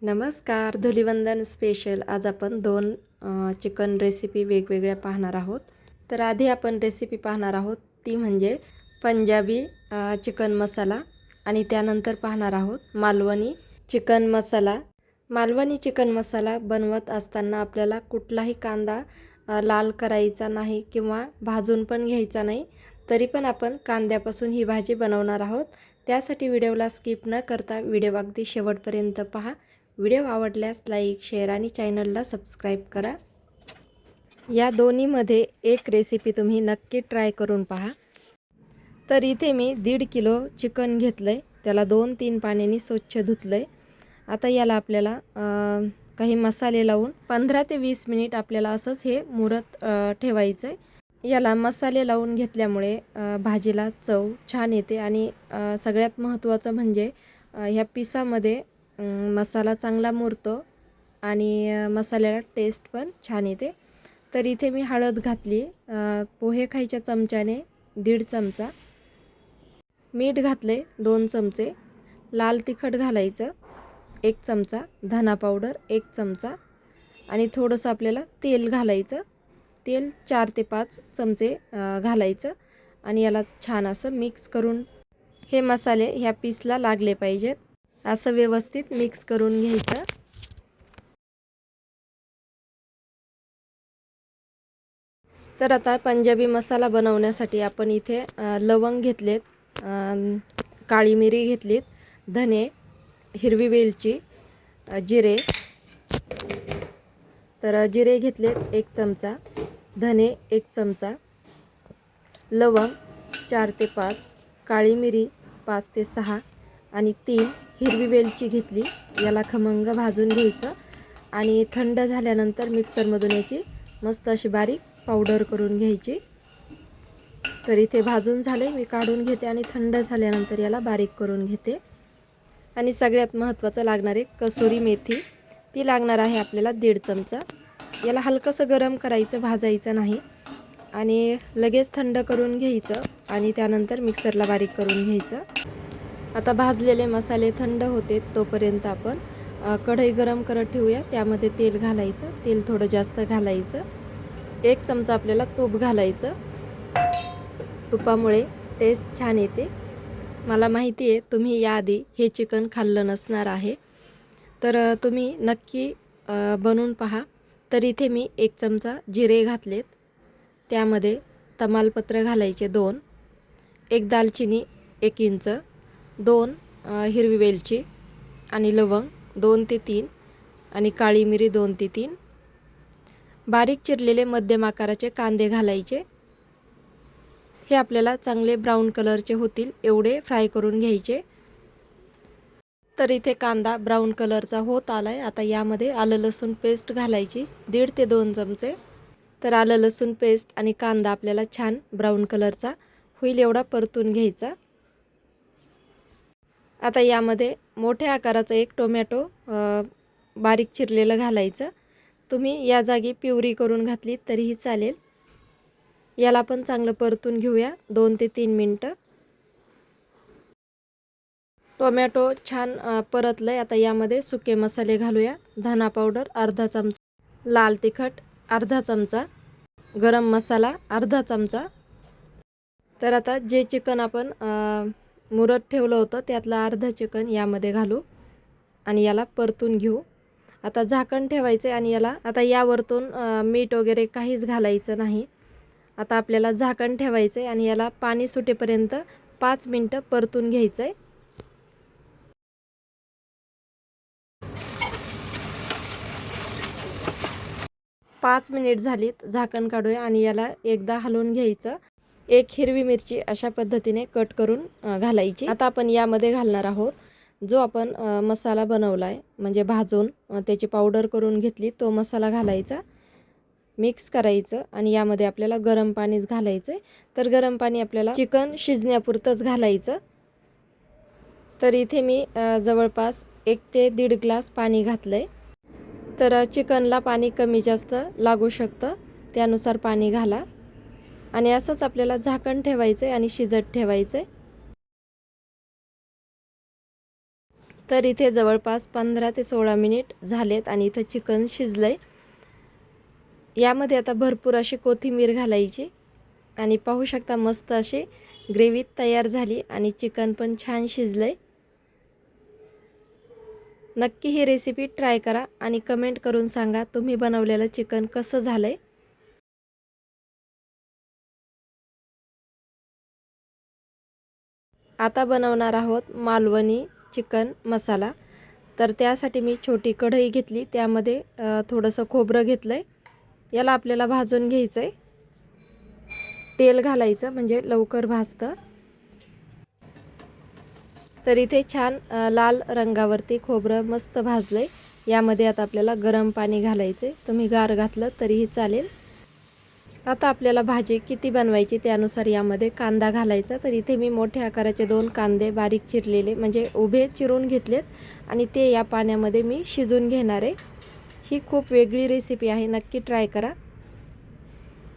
नमस्कार. धुलिवंदन स्पेशल. आज आपण दोन चिकन रेसिपी वेगवेगळ्या पाहणार आहोत. तर आधी आपण रेसिपी पाहणार आहोत ती म्हणजे पंजाबी चिकन मसाला आणि त्यानंतर पाहणार आहोत मालवणी चिकन मसाला. मालवणी चिकन मसाला बनवत असताना आपल्याला कुठलाही कांदा लाल करायचा नाही किंवा भाजून पण घ्यायचा नाही. तरी पण आपण कांद्यापासून ही भाजी बनवणार आहोत. त्यासाठी व्हिडिओला स्किप न करता व्हिडिओ अगदी शेवटपर्यंत पहा. व्हिडिओ आवडल्यास लाईक, शेअर आणि चॅनलला सबस्क्राईब करा. या दोन्हीमध्ये एक रेसिपी तुम्ही नक्की ट्राय करून पहा. तर इथे मी 1.5 किलो चिकन घेतलं आहे. त्याला 2-3 पाण्याने स्वच्छ धुतलं आहे. आता याला आपल्याला काही मसाले लावून 15 ते 20 मिनिट आपल्याला असंच हे मुरत ठेवायचं आहे. याला मसाले लावून घेतल्यामुळे भाजीला चव छान येते आणि सगळ्यात महत्त्वाचं म्हणजे ह्या पिसामध्ये मसाला चांगला मुरतो आणि मसाल्याला टेस्ट पण छान येते. तर इथे मी हळद घातली, पोहे खायच्या चमच्याने 1.5 चमचा, मीठ घातले 2 चमचे, लाल तिखट घालायचं 1 चमचा, धना पावडर 1 चमचा आणि थोडंसं आपल्याला तेल घालायचं. तेल 4 ते 5 चमचे घालायचं आणि याला छान असं मिक्स करून हे मसाले ह्या पीसला लागले पाहिजेत. असं व्यवस्थित मिक्स करून घ्यायचं. तर आता पंजाबी मसाला बनवण्यासाठी आपण इथे लवंग घेतलेत, काळी मिरी घेतलीत, धने, हिरवी वेलची, जिरे. तर जिरे घेतलेत 1 चमचा, धने 1 चमचा, लवंग 4 ते 5, काळी मिरी 5 ते 6 आणि 3 हिरवी वेलची घेतली. याला खमंग भाजून घ्यायचं आणि थंड झाल्यानंतर मिक्सरमधून याची मस्त अशी बारीक पावडर करून घ्यायची. तर इथे भाजून झाले, मी काढून घेते आणि थंड झाल्यानंतर याला बारीक करून घेते. आणि सगळ्यात महत्त्वाचं लागणारे कसुरी मेथी, ती लागणार आहे आपल्याला 1.5 चमचा. याला हलकंसं गरम करायचं, भाजायचं नाही आणि लगेच थंड करून घ्यायचं आणि त्यानंतर मिक्सरला बारीक करून घ्यायचं. आता भाजलेले मसाले थंड होते तोपर्यंत आपण कढई गरम करत ठेवूया. त्यामध्ये तेल घालायचं, तेल थोडं जास्त घालायचं. 1 चमचा आपल्याला तूप घालायचं. तुपामुळे टेस्ट छान येते. मला माहिती आहे तुम्ही याआधी हे चिकन खाल्लं नसणार आहे, तर तुम्ही नक्की बनवून पहा. तर इथे मी 1 चमचा जिरे घातलेत, त्यामध्ये तमालपत्र घालायचे 2, 1 दालचिनी 1 इंच, 2 हिरवी वेलची आणि लवंग 2 ते 3 आणि काळी मिरी 2 ते 3. बारीक चिरलेले मध्यम आकाराचे कांदे घालायचे. हे आपल्याला चांगले ब्राऊन कलरचे होतील एवढे फ्राय करून घ्यायचे. तर इथे कांदा ब्राऊन कलरचा होत आला आहे. आता यामध्ये आलं लसूण पेस्ट घालायची 1.5 ते 2 चमचे. तर आलं लसूण पेस्ट आणि कांदा आपल्याला छान ब्राऊन कलरचा होईल एवढा परतून घ्यायचा. आता यामध्ये मोठ्या आकाराचा 1 टोमॅटो बारीक चिरलेलं घालायचं. तुम्ही या जागी प्युरी करून घातली तरीही चालेल. याला पण चांगलं परतून घेऊया 2 ते 3 मिनटं. टोमॅटो छान परतलं आहे. आता यामध्ये सुके मसाले घालूया. धना पावडर अर्धा चमचा, लाल तिखट अर्धा चमचा, गरम मसाला अर्धा चमचा. तर आता जे चिकन आपण मुरत ठेवलं होतं त्यातलं अर्धं चिकन यामध्ये घालू आणि याला परतून घेऊ. आता झाकण ठेवायचं आणि याला आता यावरतून मीठ वगैरे काहीच घालायचं नाही. आता आपल्याला झाकण ठेवायचं आहे आणि याला पाणी सुटेपर्यंत 5 मिनटं परतून घ्यायचं आहे. 5 मिनिट झालीत, झाकण काढूया आणि याला एकदा हलवून घ्यायचं. 1 हिरवी मिरची अशा पद्धतीने कट करून घालायची. आता आपण यामध्ये घालणार आहोत जो आपण मसाला बनवला आहे, म्हणजे भाजून त्याची पावडर करून घेतली, तो मसाला घालायचा, मिक्स करायचं आणि यामध्ये आपल्याला गरम पाणीच घालायचं आहे. तर गरम पाणी आपल्याला चिकन शिजण्यापुरतंच घालायचं. तर इथे मी जवळपास 1 ते 1.5 ग्लास पाणी घातलं आहे. तर चिकनला पाणी कमी जास्त लागू शकतं, त्यानुसार पाणी घाला आणि असंच आपल्याला झाकण ठेवायचं आहे आणि शिजत ठेवायचं आहे. तर इथे जवळपास 15 ते 16 मिनिट झालेत आणि इथं चिकन शिजलं आहे. यामध्ये आता भरपूर अशी कोथिंबीर घालायची आणि पाहू शकता मस्त अशी ग्रेव्ही तयार झाली आणि चिकन पण छान शिजलं आहे. नक्की ही रेसिपी ट्राय करा आणि कमेंट करून सांगा तुम्ही बनवलेलं चिकन कसं झालं आहे. आता बनवणार आहोत मालवणी चिकन मसाला. तर त्यासाठी मी छोटी कढई घेतली, त्यामध्ये थोडंसं खोबरं घेतलं आहे. याला आपल्याला भाजून घ्यायचं आहे. तेल घालायचं म्हणजे लवकर भाजतं. तर इथे छान लाल रंगावरती खोबरं मस्त भाजलं आहे. यामध्ये आता आपल्याला गरम पाणी घालायचं आहे. तुम्ही गार घातलं तरीही चालेल. आता आपल्याला भाजी किती बनवायची त्यानुसार यामध्ये कांदा घालायचा. तर इथे मी मोठ्या आकाराचे 2 कांदे बारीक चिरलेले म्हणजे उभे चिरून घेतलेत आणि ते या पाण्यामध्ये मी शिजून घेणार आहे. ही खूप वेगळी रेसिपी आहे, नक्की ट्राय करा.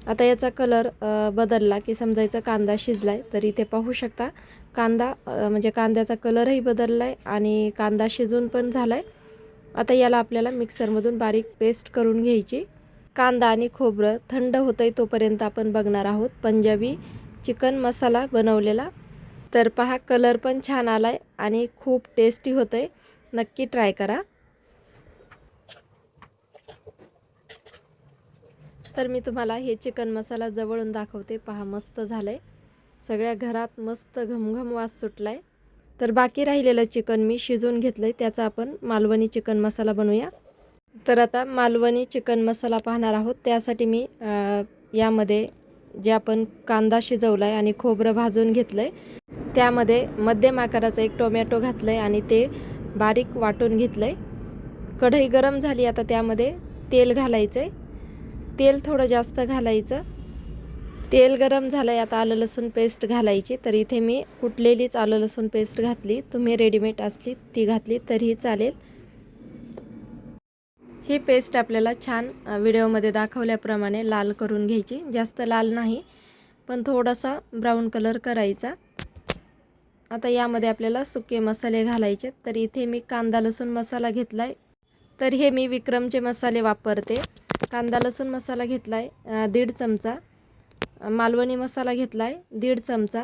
आता याचा कलर बदलला की समजायचं कांदा शिजला आहे. तर इथे पाहू शकता कांदा म्हणजे कांद्याचा कलरही बदलला आहे आणि कांदा शिजून पण झाला आहे. आता याला आपल्याला मिक्सरमधून बारीक पेस्ट करून घ्यायची. कांदा आणि खोबरं थंड होतंय तोपर्यंत आपण बघणार आहोत पंजाबी चिकन मसाला बनवलेला. तर पहा कलर पण छान आलाय आणि खूप टेस्टी होतंय, नक्की ट्राय करा. तर मी तुम्हाला हे चिकन मसाला जवळून दाखवते. पहा मस्त झालंय, सगळ्या घरात मस्त घमघम वास सुटलाय. तर बाकी राहिलेलं चिकन मी शिजवून घेतलंय, त्याचा आपण मालवणी चिकन मसाला बनवूया. तर आता मालवणी चिकन मसाला पाहणार आहोत. त्यासाठी मी यामध्ये जे आपण कांदा शिजवला आहे आणि खोबरं भाजून घेतलं आहे, त्यामध्ये मध्यम आकाराचा एक टोमॅटो घातलं आहे आणि ते बारीक वाटून घेतलं आहे. कढई गरम झाली, आता त्यामध्ये तेल घालायचं आहे. तेल थोडं जास्त घालायचं. तेल गरम झालं आहे, आता आलं लसूण पेस्ट घालायची. तर इथे मी कुटलेलीच आलं लसूण पेस्ट घातली, तुम्ही रेडीमेड असली ती घातली तरीही चालेल. ही पेस्ट आपल्याला छान व्हिडिओमध्ये दाखवल्याप्रमाणे लाल करून घ्यायची. जास्त लाल नाही, पण थोडासा ब्राऊन कलर करायचा. आता यामध्ये आपल्याला सुके मसाले घालायचे. तर इथे मी कांदा लसूण मसाला घेतला आहे. तर हे मी विक्रमचे मसाले वापरते. कांदा लसूण मसाला घेतला आहे 1.5 चमचा, मालवणी मसाला घेतला आहे 1.5 चमचा,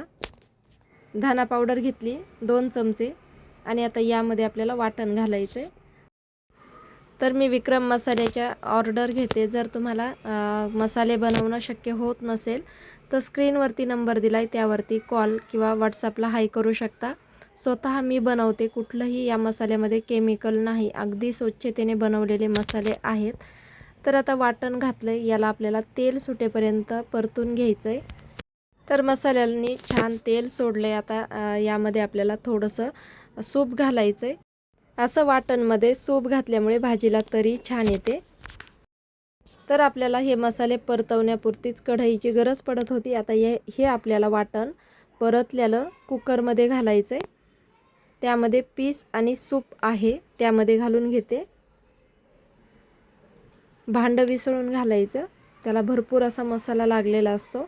धना पावडर घेतली 2 चमचे आणि आता यामध्ये आपल्याला वाटण घालायचं आहे. तर मी विक्रम मसाल्याच्या ऑर्डर घेते. जर तुम्हाला मसाले बनवणं शक्य होत नसेल तर स्क्रीनवरती नंबर दिला आहे, त्यावरती कॉल किंवा व्हॉट्सअपला हाय करू शकता. स्वतः मी बनवते, कुठलंही या मसाल्यामध्ये केमिकल नाही, अगदी स्वच्छतेने बनवलेले मसाले आहेत. तर आता वाटण घातलं आहे, याला आपल्याला तेल सुटेपर्यंत परतून घ्यायचं आहे. तर मसाल्यांनी छान तेल सोडलं आहे. आता यामध्ये आपल्याला थोडंसं सूप घालायचं आहे. असं वाटणमध्ये सूप घातल्यामुळे भाजीला तरी छान येते. तर आपल्याला हे मसाले परतवण्यापुरतीच कढईची गरज पडत होती. आता हे आपल्याला वाटण परतलेलं कुकरमध्ये घालायचं आहे. त्यामध्ये पीस आणि सूप आहे त्यामध्ये घालून घेते. भांडं विसळून घालायचं, त्याला भरपूर असा मसाला लागलेला असतो.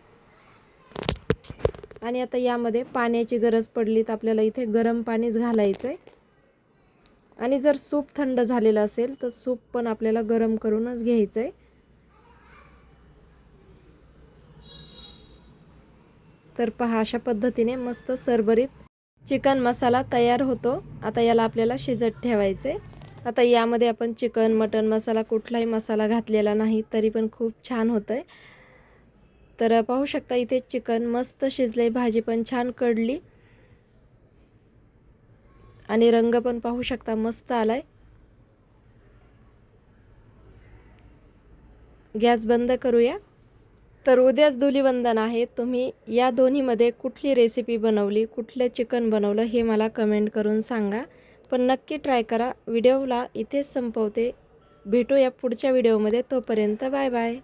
आणि आता यामध्ये पाण्याची गरज पडली तर आपल्याला इथे गरम पाणीच घालायचं आहे. आणि जर सूप थंड झालेलं असेल तर सूप पण आपल्याला गरम करूनच घ्यायचं आहे. तर पहा अशा पद्धतीने मस्त सरभरीत चिकन मसाला तयार होतो. आता याला आपल्याला शिजत ठेवायचे. आता यामध्ये आपण चिकन मटन मसाला कुठलाही मसाला घातलेला नाही तरी पण खूप छान होतंय. तर पाहू शकता इथे चिकन मस्त शिजले, भाजी पण छान कढली आणि रंग पण पाहू शकता मस्त आलाय. गॅस बंद करूया. तर उद्याच धुलीवंदन आहे. तुम्ही या दोन्हीमध्ये कुठली रेसिपी बनवली, कुठलं चिकन बनवलं हे मला कमेंट करून सांगा. पण नक्की ट्राय करा. व्हिडिओला इथेच संपवते. भेटूया पुढच्या व्हिडिओमध्ये. तोपर्यंत बाय बाय.